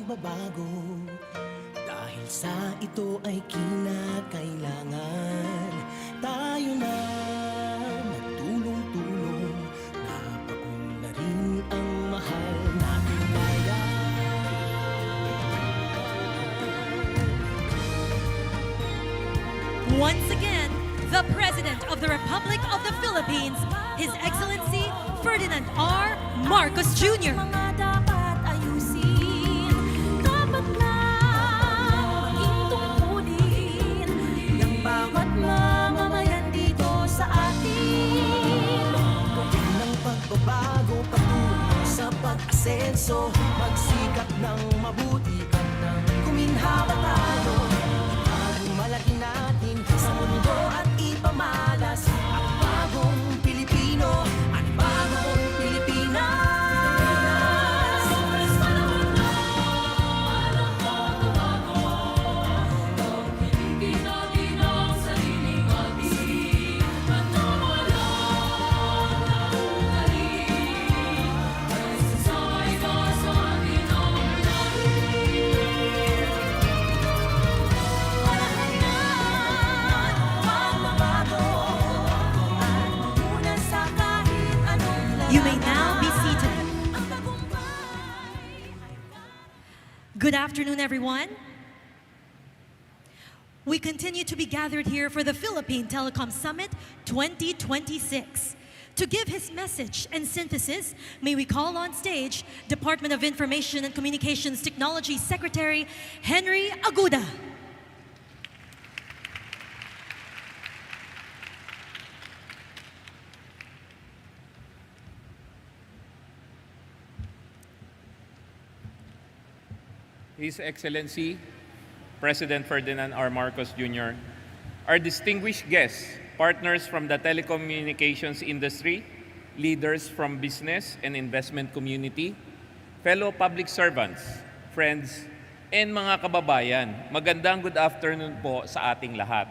pagbabago. Dahil sa ito ay kinakailangan tayo na magtulong-tulong. Napaunlarin ang mahal nating bayan. Once again, the President of the Republic of the Philippines, His Excellency Ferdinand R. Marcos Jr. Mga dapat ayusin, dapat na maging tungkulin ng bawat mamamayan dito sa atin. Gawin ng pagbabago patungo sa pag-asenso. Magsikap ng mabuti at nang kuminhawa tayo. Itagong malaki natin sa mundo at ipamalas ang bagong Pilipino at bagong Pilipinas. You may now be seated. Good afternoon, everyone. We continue to be gathered here for the Philippine Telecom Summit 2026. To give his message and synthesis, may we call on stage Department of Information and Communications Technology Secretary Henry Aguda. His Excellency, President Ferdinand R. Marcos Jr., our distinguished guests, partners from the telecommunications industry, leaders from business and investment community, fellow public servants, friends, and mga kababayan, magandang good afternoon po sa ating lahat.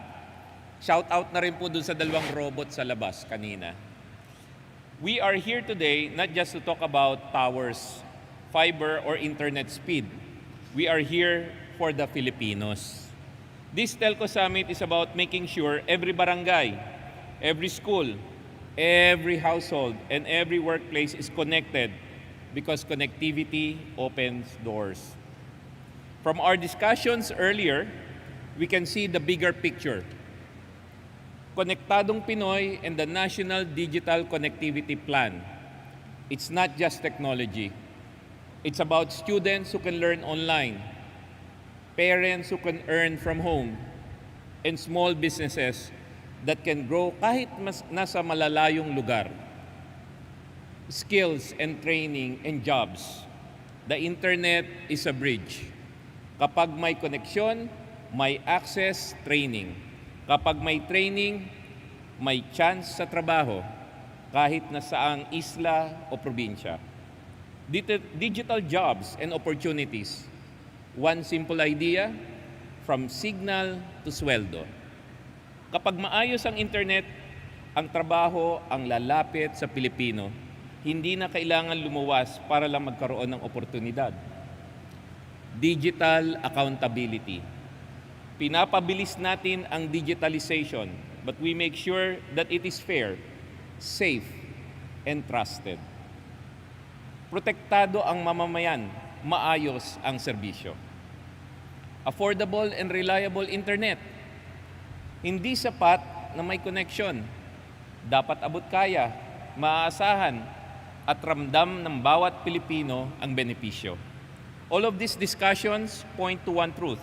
Shout out na rin po dun sa dalawang robot sa labas kanina. We are here today not just to talk about towers, fiber, or internet speed. We are here for the Filipinos. This Telco Summit is about making sure every barangay, every school, every household, and every workplace is connected because connectivity opens doors. From our discussions earlier, we can see the bigger picture. Konektadong Pinoy and the National Digital Connectivity Plan. It's not just technology. It's about students who can learn online, parents who can earn from home, and small businesses that can grow kahit nasa malalayong lugar. Skills and training and jobs. The internet is a bridge. Kapag may koneksyon, may access, training. Kapag may training, may chance sa trabaho kahit na saang isla o probinsya. Digital jobs and opportunities. One simple idea, from signal to sweldo. Kapag maayos ang internet, ang trabaho ang lalapit sa Pilipino. Hindi na kailangan lumuwas para lang magkaroon ng oportunidad. Digital accountability. Pinapabilis natin ang digitalization, but we make sure that it is fair, safe, and trusted. Protektado ang mamamayan, maayos ang serbisyo. Affordable and reliable internet. Hindi sapat na may connection. Dapat abot kaya, maaasahan, at ramdam ng bawat Pilipino ang benepisyo. All of these discussions point to one truth.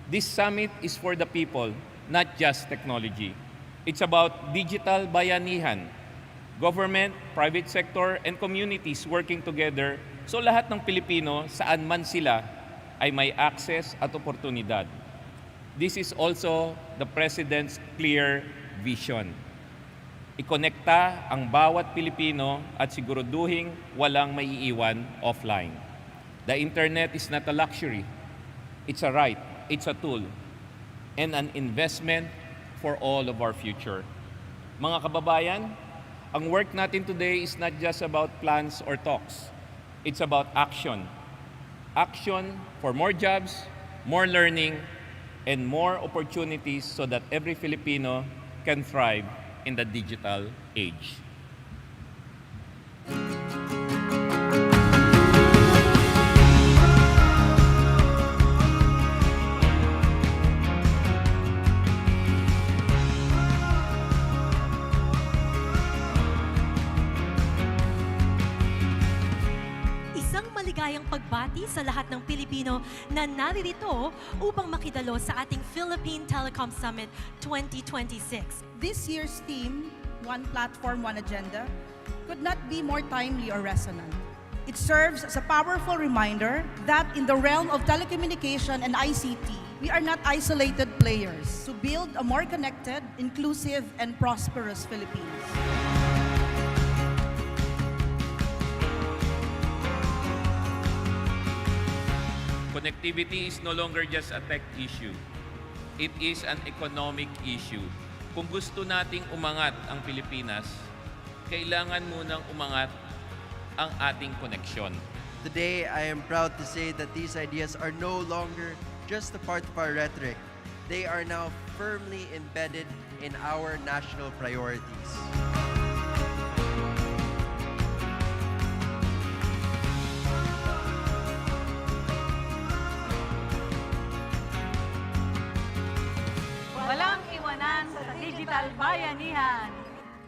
This summit is for the people, not just technology. It's about digital bayanihan. Government, private sector, and communities working together so lahat ng Pilipino, saan man sila, ay may access at oportunidad. This is also the President's clear vision. Ikonekta ang bawat Pilipino at siguraduhin walang maiiwan offline. The internet is not a luxury. It's a right, it's a tool, and an investment for all of our future. Mga kababayan, ang work natin today is not just about plans or talks. It's about action. action for more jobs, more learning, and more opportunities so that every Filipino can thrive in the digital age. Isang maligayang pagbati sa lahat ng Pilipino na naririto upang makidalo sa ating Philippine Telecom Summit 2026. This year's theme, One Platform, One Agenda, could not be more timely or resonant. It serves as a powerful reminder that in the realm of telecommunication and ICT, we are not isolated players to build a more connected, inclusive, and prosperous Philippines. Connectivity is no longer just a tech issue. It is an economic issue. Kung gusto nating umangat ang Pilipinas, kailangan munang umangat ang ating koneksyon. Today, I am proud to say that these ideas are no longer just a part of our rhetoric. They are now firmly embedded in our national priorities. Walang iwanan sa digital bayanihan.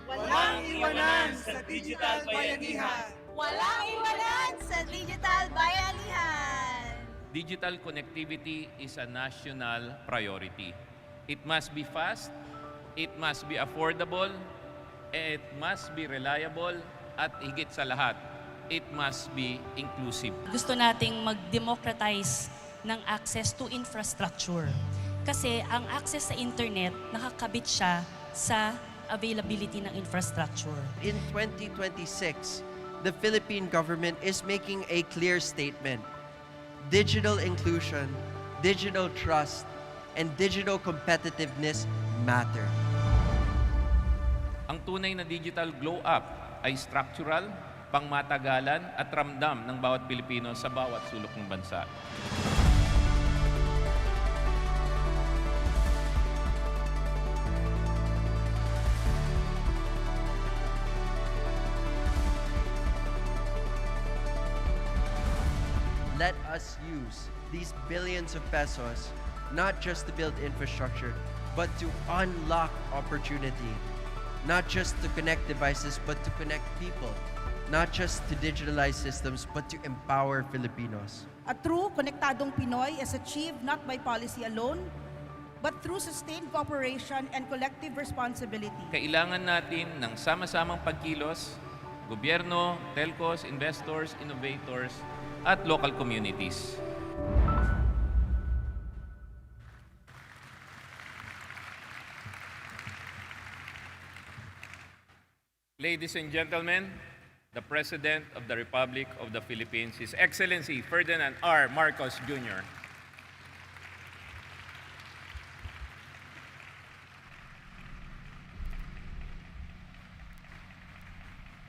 Walang iwanan sa digital bayanihan. Walang iwanan sa digital bayanihan. Digital connectivity is a national priority. It must be fast, it must be affordable, it must be reliable, at higit sa lahat, it must be inclusive. Gusto nating mag-democratize ng access to infrastructure. Kasi ang access sa internet, nakakabit siya sa availability ng infrastructure. In 2026, the Philippine government is making a clear statement. Digital inclusion, digital trust, and digital competitiveness matter. Ang tunay na digital glow up ay structural, pangmatagalan at ramdam ng bawat Pilipino sa bawat sulok ng bansa. Let us use these billions of pesos not just to build infrastructure, but to unlock opportunity. Not just to connect devices, but to connect people. Not just to digitalize systems, but to empower Filipinos. A true konektadong Pinoy is achieved not by policy alone, but through sustained cooperation and collective responsibility. Kailangan natin ng sama-samang pagkilos, gobyerno, telcos, investors, innovators, at local communities. Ladies and gentlemen, the President of the Republic of the Philippines, His Excellency Ferdinand R. Marcos Jr.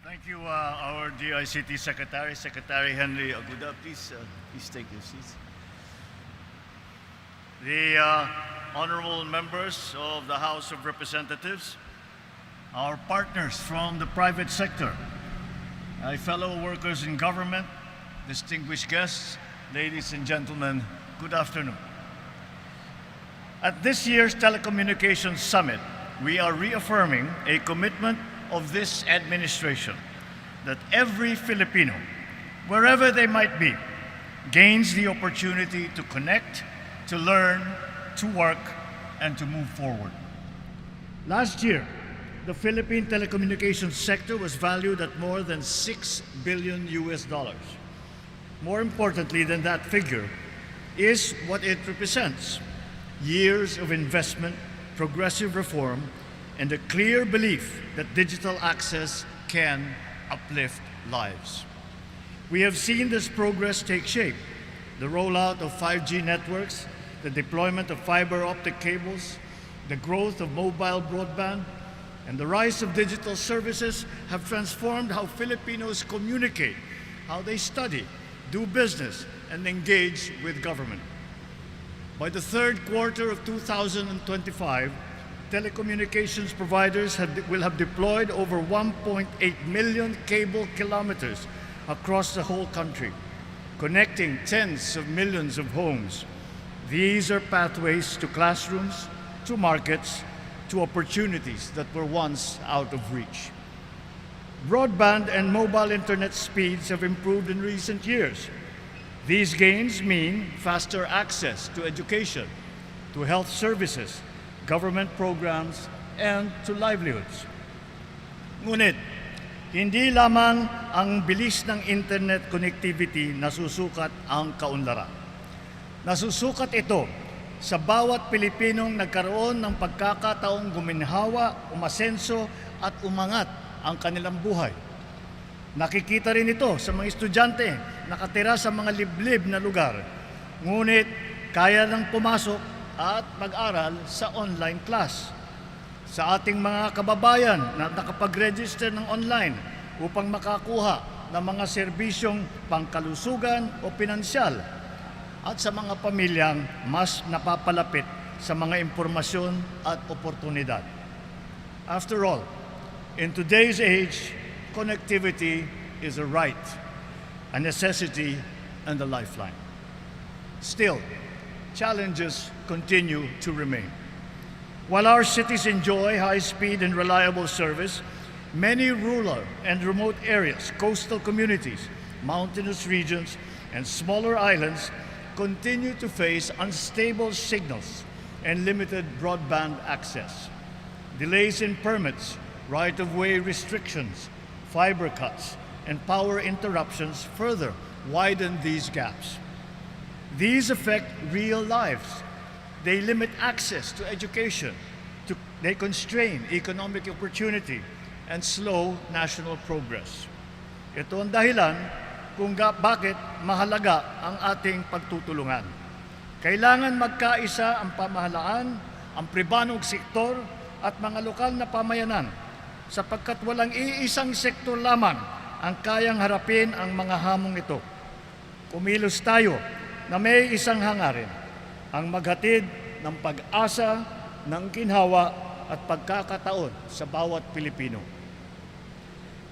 Thank you, our dear ICT Secretary, Secretary Henry Aguda. Please take your seats. The honorable members of the House of Representatives, our partners from the private sector, my fellow workers in government, distinguished guests, ladies and gentlemen, good afternoon. At this year's Telecommunication Summit, we are reaffirming a commitment of this administration that every Filipino, wherever they might be, gains the opportunity to connect, to learn, to work, and to move forward. Last year, the Philippine telecommunications sector was valued at more than $6 billion. More importantly than that figure is what it represents: years of investment, progressive reform, and a clear belief that digital access can uplift lives. We have seen this progress take shape: the rollout of 5G networks, the deployment of fiber optic cables, the growth of mobile broadband, and the rise of digital services have transformed how Filipinos communicate, how they study, do business, and engage with government. By the third quarter of 2025, telecommunications providers will have deployed over 1.8 million cable kilometers across the whole country, connecting tens of millions of homes. These are pathways to classrooms, to markets, to opportunities that were once out of reach. Broadband and mobile internet speeds have improved in recent years. These gains mean faster access to education, to health services, government programs, and to livelihoods. Ngunit, hindi lamang ang bilis ng internet connectivity nasusukat ang kaunlaran. Nasusukat ito sa bawat Pilipinong nagkaroon ng pagkakataong guminhawa, umasenso at umangat ang kanilang buhay. Nakikita rin ito sa mga estudyante nakatira sa mga liblib na lugar, ngunit kaya lang pumasok at mag-aral sa online class. Sa ating mga kababayan na nakapag-register ng online upang makakuha ng mga serbisyong pangkalusugan o pinansyal, at sa mga pamilyang mas napapalapit sa mga impormasyon at oportunidad. After all, in today's age, connectivity is a right, a necessity, and a lifeline. Still, challenges continue to remain. While our cities enjoy high-speed and reliable service, many rural and remote areas, coastal communities, mountainous regions, and smaller islands continue to face unstable signals and limited broadband access. Delays in permits, right-of-way restrictions, fiber cuts, and power interruptions further widen these gaps. These affect real lives. They limit access to education. They constrain economic opportunity and slow national progress. Ito ang dahilan kung bakit mahalaga ang ating pagtutulungan. Kailangan magkaisa ang pamahalaan, ang pribadong sektor at mga lokal na pamayanan sapagkat walang iisang sektor lamang ang kayang harapin ang mga hamong ito. Kumilos tayo na may isang hangarin, ang maghatid ng pag-asa, ng ginhawa at pagkakataon sa bawat Pilipino.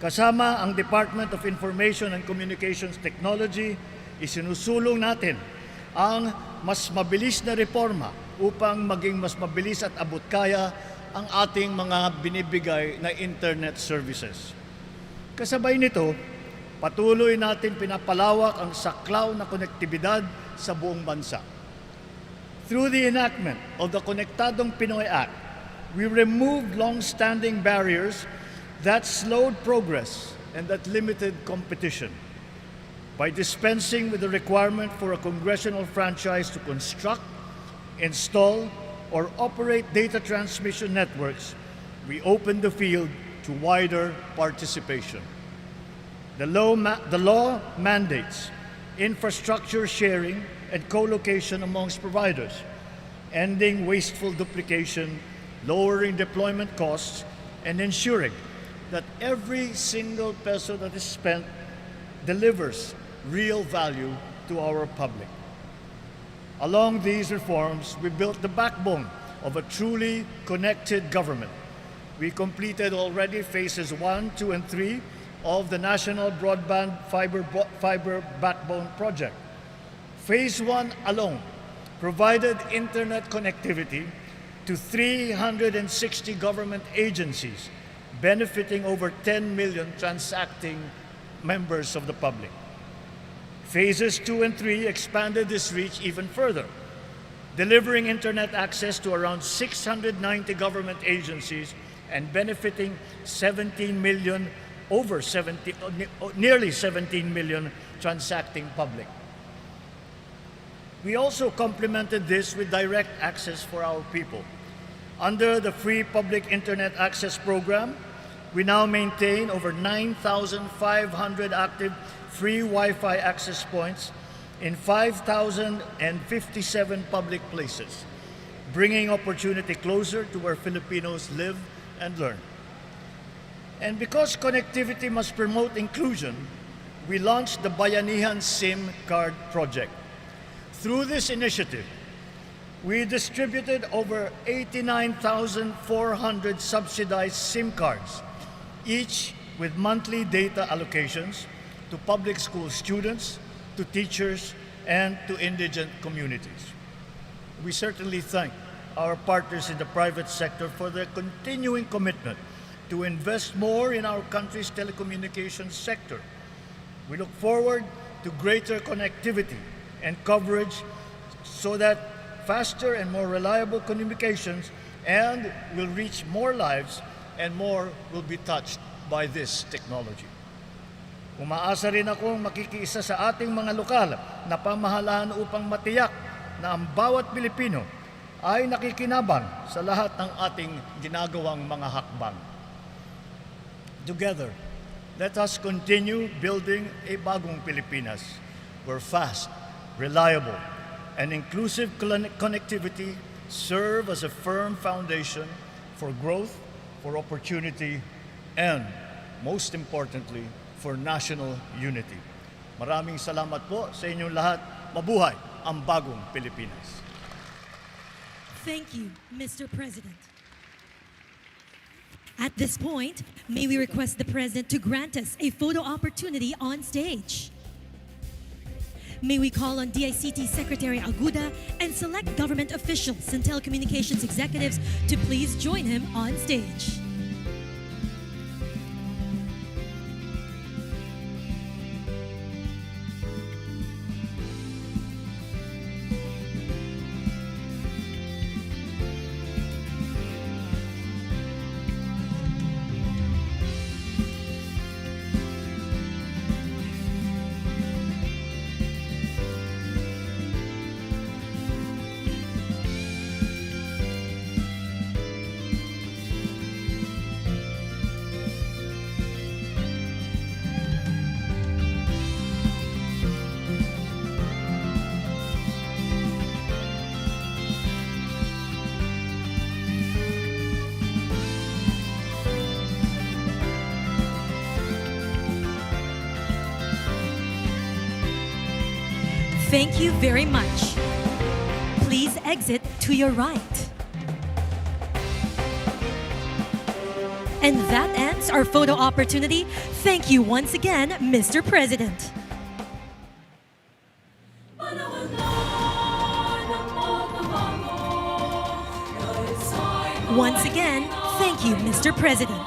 Kasama ang Department of Information and Communications Technology, isinusulong natin ang mas mabilis na reforma upang maging mas mabilis at abot-kaya ang ating mga binibigay na internet services. Kasabay nito, patuloy natin pinapalawak ang saklaw na konektibidad sa buong bansa. Through the enactment of the Konektadong Pinoy Act, we removed long-standing barriers that slowed progress and that limited competition. By dispensing with the requirement for a congressional franchise to construct, install, or operate data transmission networks, we opened the field to wider participation. The law mandates infrastructure sharing and co-location amongst providers, ending wasteful duplication, lowering deployment costs, and ensuring that every single peso that is spent delivers real value to our public. Along these reforms, we built the backbone of a truly connected government. We completed already phases 1, 2, and 3 of the National Broadband Fiber Backbone Project. Phase 1 alone provided internet connectivity to 360 government agencies, benefiting over 10 million transacting members of the public. Phases 2 and 3 expanded this reach even further, delivering internet access to around 690 government agencies and benefiting nearly 17 million transacting public. We also complemented this with direct access for our people. Under the Free Public Internet Access Program, we now maintain over 9,500 active free Wi-Fi access points in 5,057 public places, bringing opportunity closer to where Filipinos live and learn. And because connectivity must promote inclusion, we launched the Bayanihan SIM Card Project. Through this initiative, we distributed over 89,400 subsidized SIM cards, each with monthly data allocations to public school students, to teachers, and to indigent communities. We certainly thank our partners in the private sector for their continuing commitment to invest more in our country's telecommunications sector. We look forward to greater connectivity and coverage so that faster and more reliable communications and will reach more lives and more will be touched by this technology. Umaasa rin akong makikiisa sa ating mga lokal na pamahalaan upang matiyak na ang bawat Pilipino ay nakikinabang sa lahat ng ating ginagawang mga hakbang. Together, let us continue building a bagong Pilipinas where fast, reliable, and inclusive connectivity serve as a firm foundation for growth, for opportunity, and most importantly, for national unity. Maraming salamat po sa inyong lahat. Mabuhay ang bagong Pilipinas. Thank you, Mr. President. At this point, may we request the President to grant us a photo opportunity on stage. May we call on ICT Secretary Aguda and select government officials and telecommunications executives to please join him on stage. Thank you very much. Please exit to your right. And that ends our photo opportunity. Thank you once again, Mr. President. Once again, thank you, Mr. President.